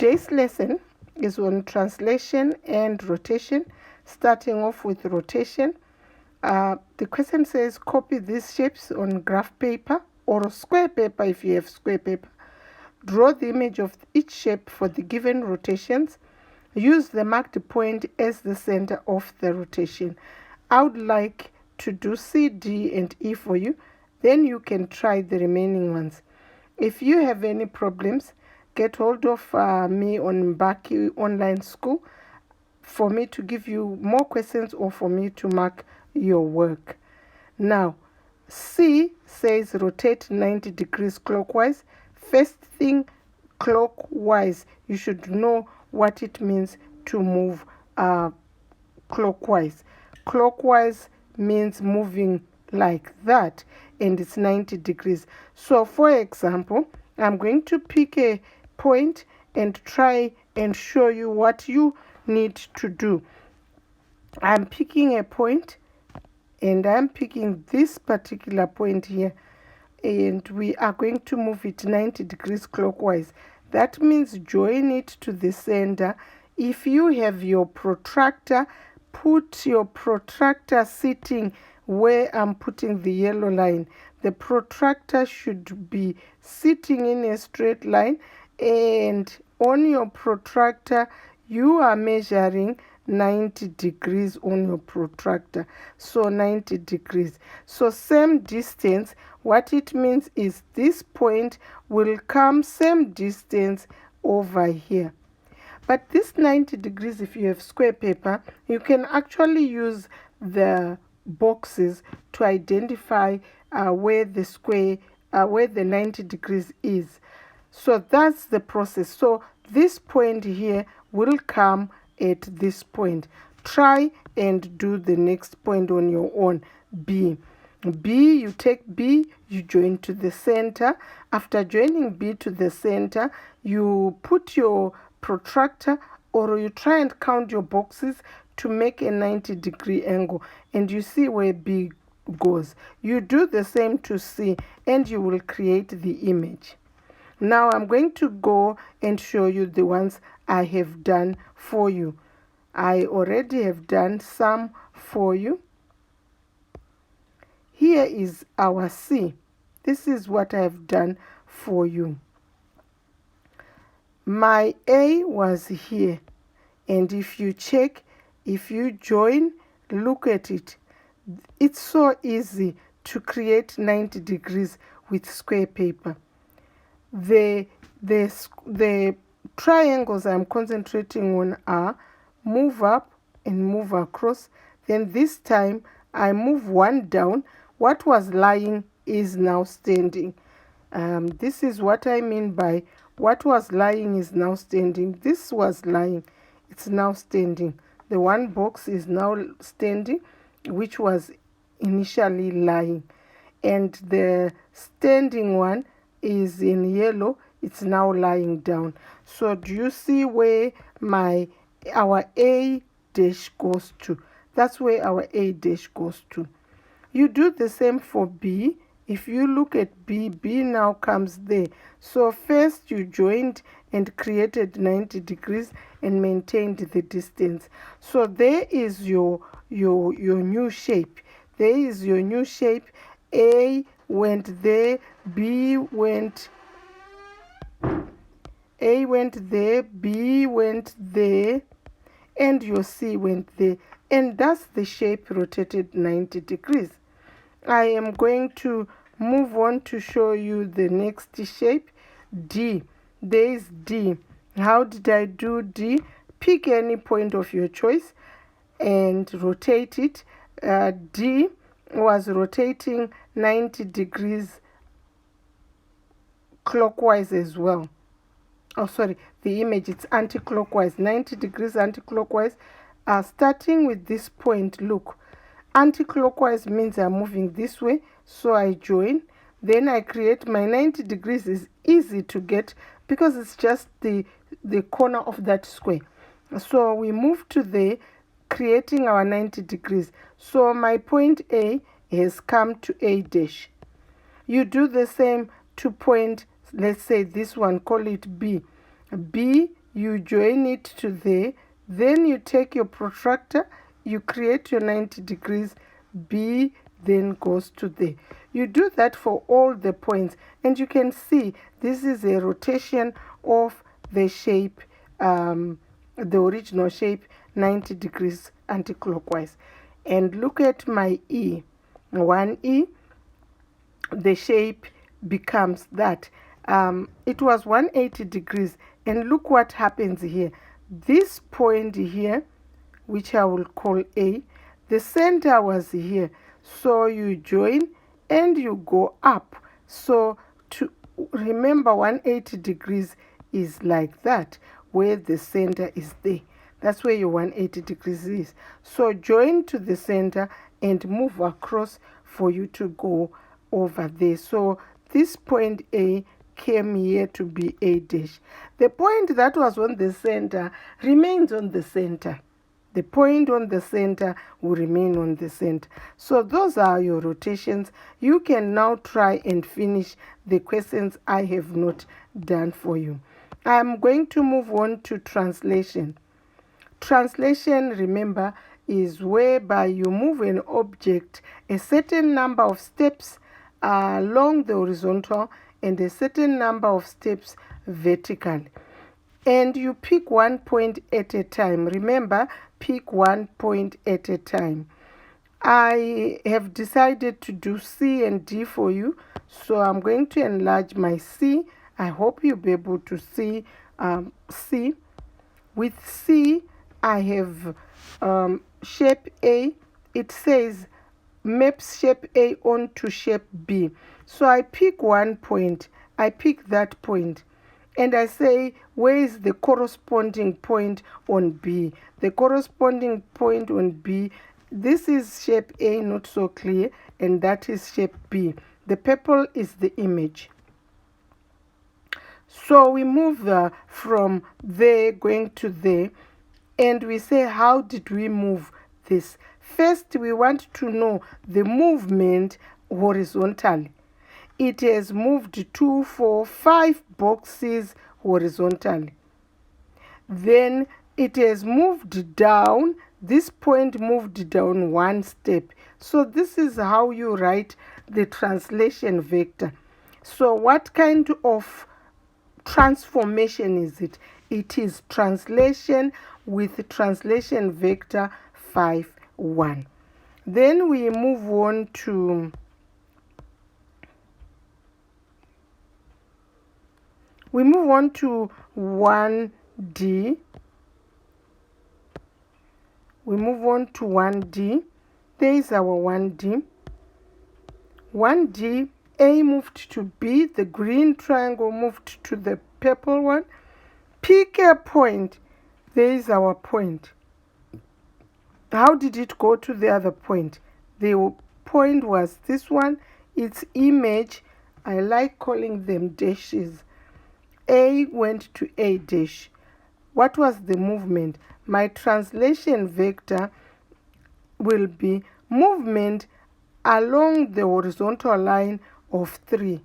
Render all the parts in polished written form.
Today's lesson is on translation and rotation, starting off with rotation. The question says copy these shapes on graph paper or square paper if you have square paper. Draw the image of each shape for the given rotations. Use the marked point as the center of the rotation. I would like to do C, D, and E for you. Then you can try the remaining ones. If you have any problems, get hold of me on Mbaki Online School for me to give you more questions or for me to mark your work. Now, C says rotate 90 degrees clockwise. First thing, clockwise. You should know what it means to move clockwise. Clockwise means moving like that, and it's 90 degrees. So, for example, I'm going to pick a point and try and show you what you need to do. I'm picking a point and I'm picking this particular point here, and we are going to move it 90 degrees clockwise. That means join it to the center. If you have your protractor, put your protractor sitting where I'm putting the yellow line. The protractor should be sitting in a straight line, and on your protractor you are measuring 90 degrees on your protractor. So 90 degrees. So same distance. What it means is this point will come same distance over here. But this 90 degrees, if you have square paper, you can actually use the boxes to identify where the 90 degrees is. So that's the process. So this point here will come at this point. Try and do the next point on your own. B, you take B, you join to the center. After joining B to the center, you put your protractor, or you try and count your boxes to make a 90 degree angle, and you see where B goes. You do the same to C, and you will create the image. Now I'm going to go and show you the ones I have done for you. I already have done some for you. Here is our C. This is what I have done for you. My A was here, and if you check, if you join, look at it. It's so easy to create 90 degrees with square paper. The triangles I'm concentrating on are move up and move across. Then this time I move one down. What was lying is now standing. This is what I mean by what was lying is now standing. This was lying, it's now standing. The one box is now standing, which was initially lying. And the standing one is in yellow, it's now lying down. So do you see where our A dash goes to? That's where our A dash goes to. You do the same for B. If you look at B, B now comes there. So first you joined and created 90 degrees and maintained the distance. So there is your new shape. There is your new shape. A went there, B went there, B went there, and your C went there. And that's the shape rotated 90 degrees. I am going to move on to show you the next shape, D. There is D. How did I do D? Pick any point of your choice and rotate it. D was rotating 90 degrees clockwise as well. Oh, sorry, the image, it's anti-clockwise, 90 degrees anti-clockwise. Starting with this point, look. Anti-clockwise means I'm moving this way, so I join. Then I create my 90 degrees. Is easy to get because it's just the corner of that square. So we move to there, creating our 90 degrees. So my point A has come to A dash. You do the same to point, let's say this one, call it B. B, you join it to there, then you take your protractor, you create your 90 degrees, B then goes to there. You do that for all the points, and you can see this is a rotation of the shape, the original shape, 90 degrees anti-clockwise. And look at my E. 1E, the shape becomes that. It was 180 degrees, and look what happens here. This point here, which I will call A, the center was here. So you join and you go up. So to remember, 180 degrees is like that, where the center is there. That's where your 180 degrees is. So join to the center and move across for you to go over there. So this point A came here to be A dash. The point that was on the center remains on the center. The point on the center will remain on the center. So those are your rotations. You can now try and finish the questions I have not done for you. I'm going to move on to translation. Translation, remember, is whereby you move an object a certain number of steps along the horizontal and a certain number of steps vertically. And you pick one point at a time. Remember, pick one point at a time. I have decided to do C and D for you, so I'm going to enlarge my C. I hope you'll be able to see C. With C, I have shape A. It says maps shape A onto shape B. So I pick one point. I pick that point. And I say, where is the corresponding point on B? The corresponding point on B, this is shape A, not so clear, and that is shape B. The purple is the image. So we move from there going to there, and we say, how did we move this? First, we want to know the movement horizontally. It has moved 2, 4, 5 boxes horizontally. Then it has moved down. This point moved down 1 step. So this is how you write the translation vector. So what kind of transformation is it? It is translation with translation vector 5, 1. Then we move on to We move on to 1D. We move on to 1D. There is our 1D. 1D, A moved to B. The green triangle moved to the purple one. Pick a point. There is our point. How did it go to the other point? The point was this one. Its image, I like calling them dashes. A went to A dash. What was the movement? My translation vector will be movement along the horizontal line of 3.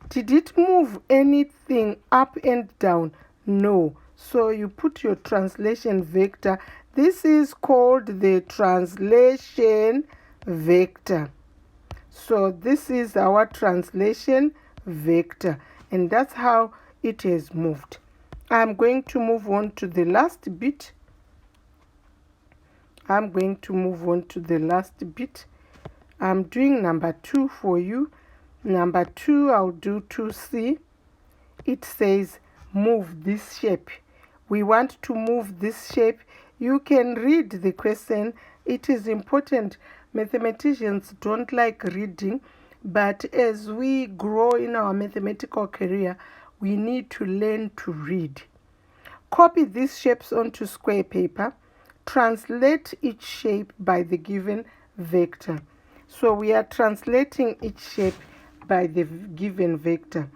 Did it move anything up and down? No. So you put your translation vector. This is called the translation vector. So this is our translation vector, and that's how it has moved. I'm going to move on to the last bit. I'm doing number 2 for you. Number 2, I'll do 2C. It says move this shape. We want to move this shape. You can read the question. It is important. Mathematicians don't like reading, but as we grow in our mathematical career, we need to learn to read. Copy these shapes onto square paper. Translate each shape by the given vector. So we are translating each shape by the given vector.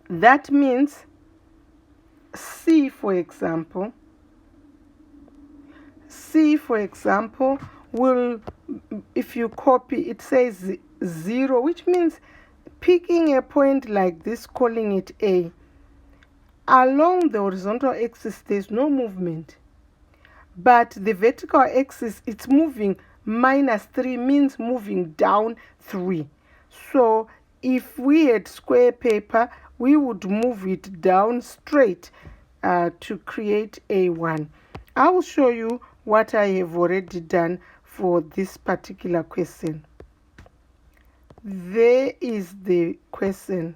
That means C, for example, will, if you copy, it says 0, which means picking a point like this, calling it A. Along the horizontal axis, there's no movement. But the vertical axis, it's moving -3, means moving down 3. So if we had square paper, we would move it down straight to create A1. I will show you what I have already done for this particular question. There is the question.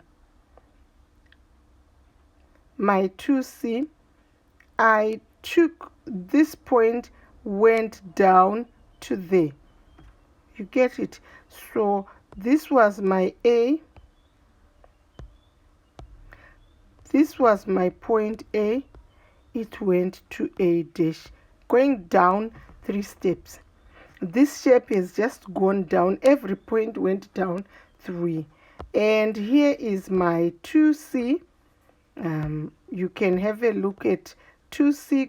My 2C, I took this point, went down to there. You get it? So this was my A. This was my point A. It went to A dash, going down 3 steps. This shape has just gone down. Every point went down 3. And here is my 2C. You can have a look at 2C,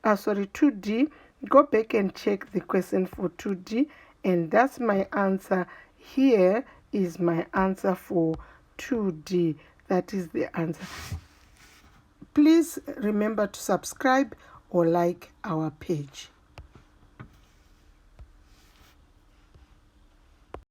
2D. Go back and check the question for 2D. And that's my answer. Here is my answer for 2D. That is the answer. Please remember to subscribe or like our page.